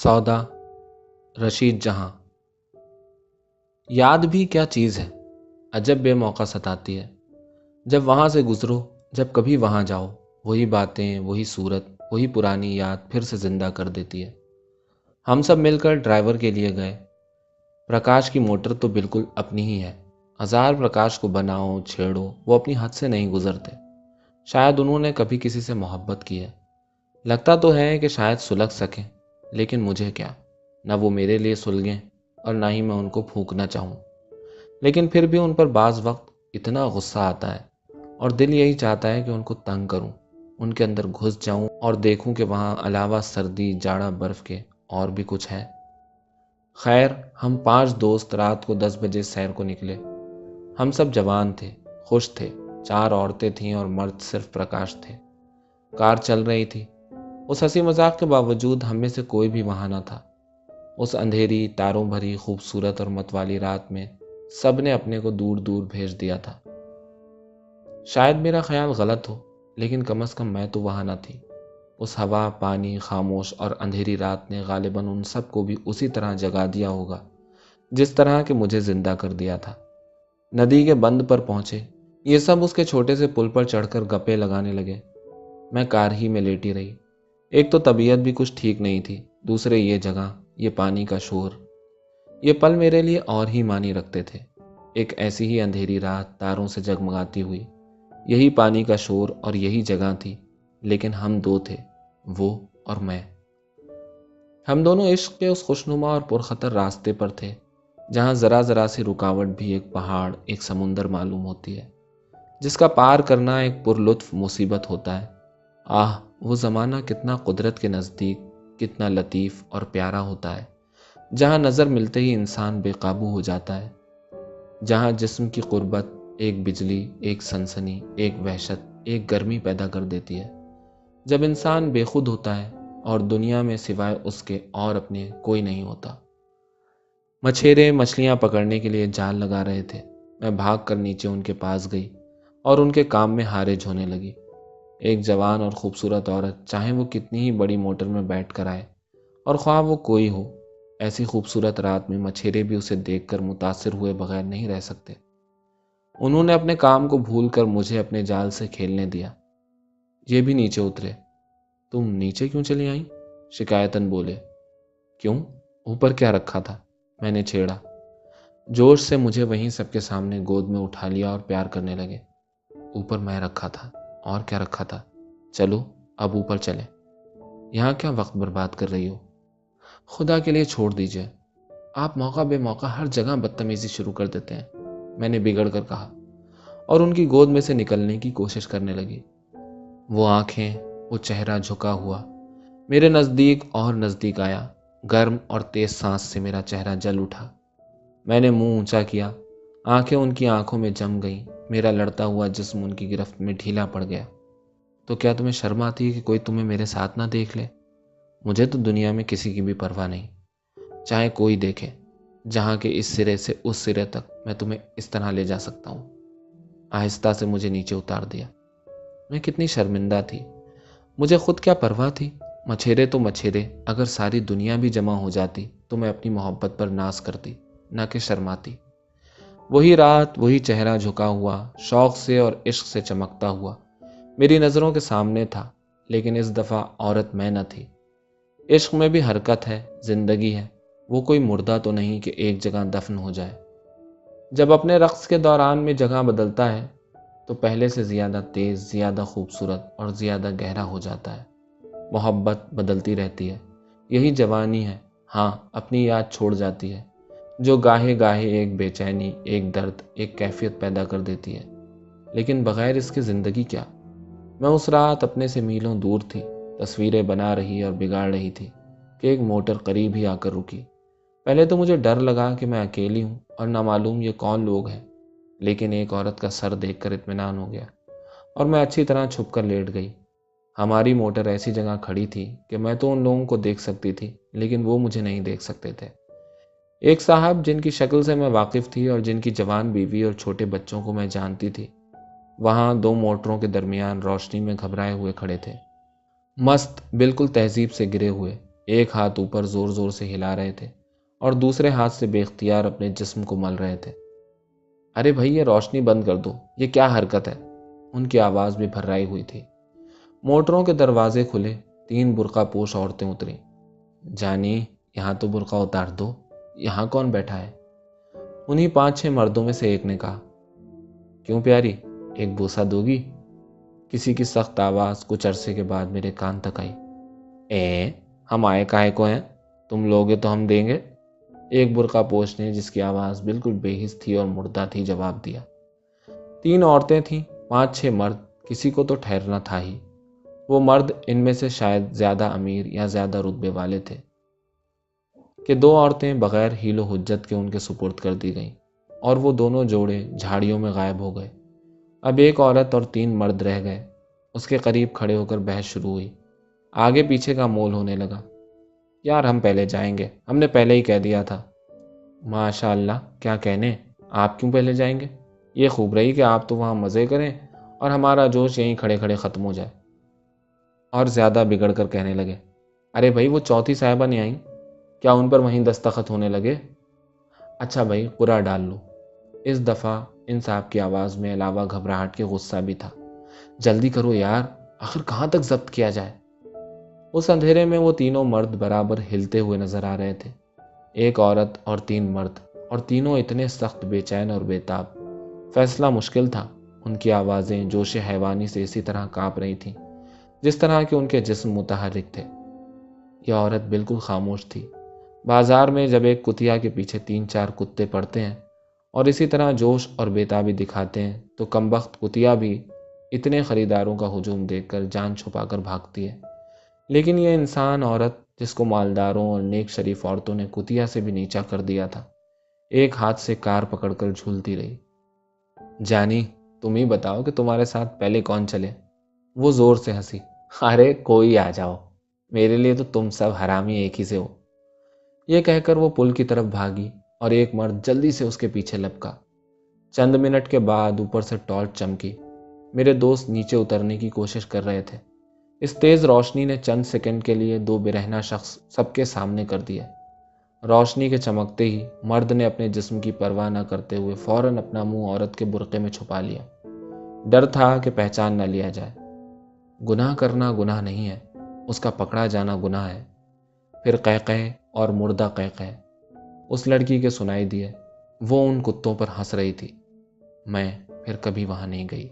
सौदा रशीद जहां। याद भी क्या चीज़ है, अजब बेमौका सताती है। जब वहाँ से गुजरो, जब कभी वहाँ जाओ, वही बातें, वही सूरत, वही पुरानी याद फिर से जिंदा कर देती है। हम सब मिलकर ड्राइवर के लिए गए। प्रकाश की मोटर तो बिल्कुल अपनी ही है। हजार प्रकाश को बनाओ छेड़ो, वो अपनी हद से नहीं गुजरते। शायद उन्होंने कभी किसी से मोहब्बत की है। लगता तो है कि शायद सुलग सकें, लेकिन मुझे क्या, न वो मेरे लिए सुलगें और ना ही मैं उनको फूंकना चाहूँ। लेकिन फिर भी उन पर बाज़ वक्त इतना गुस्सा आता है और दिल यही चाहता है कि उनको तंग करूं, उनके अंदर घुस जाऊं और देखूं कि वहां अलावा सर्दी जाड़ा बर्फ के और भी कुछ है। खैर, हम 5 दोस्त रात को 10 बजे सैर को निकले। हम सब जवान थे, खुश थे। 4 औरतें थीं और मर्द सिर्फ प्रकाश थे। कार चल रही थी। उस हंसी मजाक के बावजूद हम में से कोई भी वहां न था। उस अंधेरी तारों भरी खूबसूरत और मतवाली रात में सब ने अपने को दूर दूर भेज दिया था। शायद मेरा ख्याल गलत हो, लेकिन कम से कम मैं तो वहां न थी। उस हवा, पानी, खामोश और अंधेरी रात ने गालिबन उन सब को भी उसी तरह जगा दिया होगा जिस तरह के मुझे जिंदा कर दिया था। नदी के बंद पर पहुंचे। ये सब उसके छोटे से पुल पर चढ़कर गप्पे लगाने लगे। मैं कार ही में लेटी रही। एक तो तबीयत भी कुछ ठीक नहीं थी, दूसरे ये जगह, ये पानी का शोर। ये पल मेरे लिए और ही मानी रखते थे। एक ऐसी ही अंधेरी रात तारों से जगमगाती हुई, यही पानी का शोर और यही जगह थी, लेकिन हम दो थे, वो और मैं। हम दोनों इश्क के उस खुशनुमा और पुरखतर रास्ते पर थे जहां जरा जरा सी रुकावट भी एक पहाड़, एक समुंदर मालूम होती है, जिसका पार करना एक पुरलुत्फ मुसीबत होता है। आह, वो ज़माना कितना कुदरत के नज़दीक, कितना लतीफ़ और प्यारा होता है, जहाँ नज़र मिलते ही इंसान बेकाबू हो जाता है, जहाँ जिस्म की कुर्बत एक बिजली, एक सनसनी, एक वहशत, एक गर्मी पैदा कर देती है। जब इंसान बेखुद होता है और दुनिया में सिवाय उसके और अपने कोई नहीं होता। मछेरे मछलियाँ पकड़ने के लिए जाल लगा रहे थे। मैं भाग कर नीचे उनके पास गई और उनके काम में हारिज होने लगी। एक जवान और खूबसूरत औरत, चाहे वो कितनी ही बड़ी मोटर में बैठ कर आए और ख्वाह वो कोई हो, ऐसी खूबसूरत रात में मछेरे भी उसे देखकर मुतासिर हुए बगैर नहीं रह सकते। उन्होंने अपने काम को भूलकर मुझे अपने जाल से खेलने दिया। ये भी नीचे उतरे। तुम नीचे क्यों चली आई? शिकायतन बोले। क्यों, ऊपर क्या रखा था? मैंने छेड़ा। जोश से मुझे वहीं सबके सामने गोद में उठा लिया और प्यार करने लगे। ऊपर मैं रखा था, और क्या रखा था? चलो अब ऊपर चले। यहाँ क्या वक्त बर्बाद कर रही हो? खुदा के लिए छोड़ दीजिए, आप मौका बेमौका हर जगह बदतमीजी शुरू कर देते हैं, मैंने बिगड़ कर कहा और उनकी गोद में से निकलने की कोशिश करने लगी। वो आंखें, वो चेहरा झुका हुआ मेरे नज़दीक और नज़दीक आया। गर्म और तेज सांस से मेरा चेहरा जल उठा। मैंने मुंह ऊंचा किया। आंखें उनकी आंखों में जम गईं। मेरा लड़ता हुआ जिस्म उनकी गिरफ्त में ढीला पड़ गया। तो क्या तुम्हें शर्म आती है कि कोई तुम्हें मेरे साथ ना देख ले? मुझे तो दुनिया में किसी की भी परवाह नहीं, चाहे कोई देखे। जहां के इस सिरे से उस सिरे तक मैं तुम्हें इस तरह ले जा सकता हूँ। आहिस्ता से मुझे नीचे उतार दिया। मैं कितनी शर्मिंदा थी। मुझे खुद क्या परवाह थी। मछेरे तो मछेरे, अगर सारी दुनिया भी जमा हो जाती तो मैं अपनी मोहब्बत पर नाज करती, ना कि शर्माती। वही रात, वही चेहरा झुका हुआ, शौक से और इश्क से चमकता हुआ मेरी नज़रों के सामने था, लेकिन इस दफ़ा औरत मैं न थी। इश्क में भी हरकत है, जिंदगी है। वो कोई मुर्दा तो नहीं कि एक जगह दफन हो जाए। जब अपने रक्स के दौरान में जगह बदलता है तो पहले से ज़्यादा तेज़, ज़्यादा खूबसूरत और ज़्यादा गहरा हो जाता है। मोहब्बत बदलती रहती है, यही जवानी है। हाँ, अपनी याद छोड़ जाती है, जो गाहे गाहे एक बेचैनी, एक दर्द, एक कैफियत पैदा कर देती है। लेकिन बगैर इसके ज़िंदगी क्या? मैं उस रात अपने से मीलों दूर थी, तस्वीरें बना रही और बिगाड़ रही थी कि एक मोटर करीब ही आकर रुकी। पहले तो मुझे डर लगा कि मैं अकेली हूँ और ना मालूम ये कौन लोग हैं, लेकिन एक औरत का सर देखकर इत्मीनान हो गया और मैं अच्छी तरह छुप कर लेट गई। हमारी मोटर ऐसी जगह खड़ी थी कि मैं तो उन लोगों को देख सकती थी, लेकिन वो मुझे नहीं देख सकते थे। एक साहब जिनकी शक्ल से मैं वाकिफ थी और जिनकी जवान बीवी और छोटे बच्चों को मैं जानती थी, वहां 2 मोटरों के दरमियान रोशनी में घबराए हुए खड़े थे। मस्त, बिल्कुल तहजीब से गिरे हुए। ایک ہاتھ اوپر زور زور سے ہلا رہے تھے اور دوسرے ہاتھ سے بے اختیار اپنے جسم کو مل رہے تھے۔ ارے بھائی یہ روشنی بند کر دو، یہ کیا حرکت ہے؟ ان کی آواز بھی بھرائی ہوئی تھی۔ موٹروں کے دروازے کھلے، 3 برقع پوش عورتیں اتریں۔ جانی یہاں تو برقع اتار دو، یہاں کون بیٹھا ہے؟ انہی 5-6 مردوں میں سے ایک نے کہا۔ کیوں پیاری، ایک بوسہ دو گی؟ کسی کی سخت آواز کچھ عرصے کے بعد میرے کان تک آئی۔ ہم آئے کاہے کو ہیں؟ تم لوگے تو ہم دیں گے۔ ایک برقع پوش نے، جس کی آواز بالکل بے حس تھی اور مردہ تھی، جواب دیا۔ 3 عورتیں تھیں، 5-6 مرد، کسی کو تو ٹھہرنا تھا ہی۔ وہ مرد ان میں سے شاید زیادہ امیر یا زیادہ رتبے والے تھے کہ 2 عورتیں بغیر حیل و حجت کے ان کے سپرد کر دی گئیں اور وہ دونوں جوڑے جھاڑیوں میں غائب ہو گئے۔ اب ایک عورت اور 3 مرد رہ گئے۔ اس کے قریب کھڑے ہو کر بحث شروع ہوئی۔ آگے پیچھے کا مول ہونے لگا۔ یار ہم پہلے جائیں گے، ہم نے پہلے ہی کہہ دیا تھا۔ ماشاء اللہ، کیا کہنے، آپ کیوں پہلے جائیں گے؟ یہ خوب رہی کہ آپ تو وہاں مزے کریں اور ہمارا جوش یہیں کھڑے کھڑے ختم ہو جائے۔ اور زیادہ بگڑ کر کہنے لگے، ارے بھائی وہ چوتھی صاحبہ نہیں آئیں، کیا ان پر وہیں دستخط ہونے لگے؟ اچھا بھائی قرعہ ڈال لو۔ اس دفعہ ان صاحب کی آواز میں علاوہ گھبراہٹ کے غصہ بھی تھا۔ جلدی کرو یار، آخر کہاں تک ضبط کیا جائے؟ اس اندھیرے میں وہ تینوں مرد برابر ہلتے ہوئے نظر آ رہے تھے۔ ایک عورت اور 3 مرد، اور تینوں اتنے سخت بے چین اور بےتاب۔ فیصلہ مشکل تھا۔ ان کی آوازیں جوش حیوانی سے اسی طرح کانپ رہی تھیں جس طرح کہ ان کے جسم متحرک تھے۔ یہ عورت بالکل خاموش تھی۔ بازار میں جب ایک کتیا کے پیچھے 3-4 کتے پڑتے ہیں اور اسی طرح جوش اور بےتابی دکھاتے ہیں تو کمبخت کتیا بھی اتنے خریداروں کا ہجوم دیکھ کر جان چھپا کر بھاگتی ہے۔ لیکن یہ انسان عورت، جس کو مالداروں اور نیک شریف عورتوں نے کتیا سے بھی نیچا کر دیا تھا، ایک ہاتھ سے کار پکڑ کر جھولتی رہی۔ جانی تم ہی بتاؤ کہ تمہارے ساتھ پہلے کون چلے؟ وہ زور سے ہنسی۔ ارے کوئی آ جاؤ، میرے لیے تو تم سب حرامی ایک ہی سے ہو۔ یہ کہہ کر وہ پل کی طرف بھاگی اور ایک مرد جلدی سے اس کے پیچھے لپکا۔ چند منٹ کے بعد اوپر سے ٹارچ چمکی۔ میرے دوست نیچے اترنے کی کوشش کر رہے تھے۔ اس تیز روشنی نے چند سیکنڈ کے لیے 2 برہنہ شخص سب کے سامنے کر دیے۔ روشنی کے چمکتے ہی مرد نے اپنے جسم کی پرواہ نہ کرتے ہوئے فوراً اپنا منہ عورت کے برقعے میں چھپا لیا۔ ڈر تھا کہ پہچان نہ لیا جائے۔ گناہ کرنا گناہ نہیں ہے، اس کا پکڑا جانا گناہ ہے۔ پھر قہقہے اور مردہ قہقہے اس لڑکی کے سنائی دیے۔ وہ ان کتوں پر ہنس رہی تھی۔ میں پھر کبھی وہاں نہیں گئی۔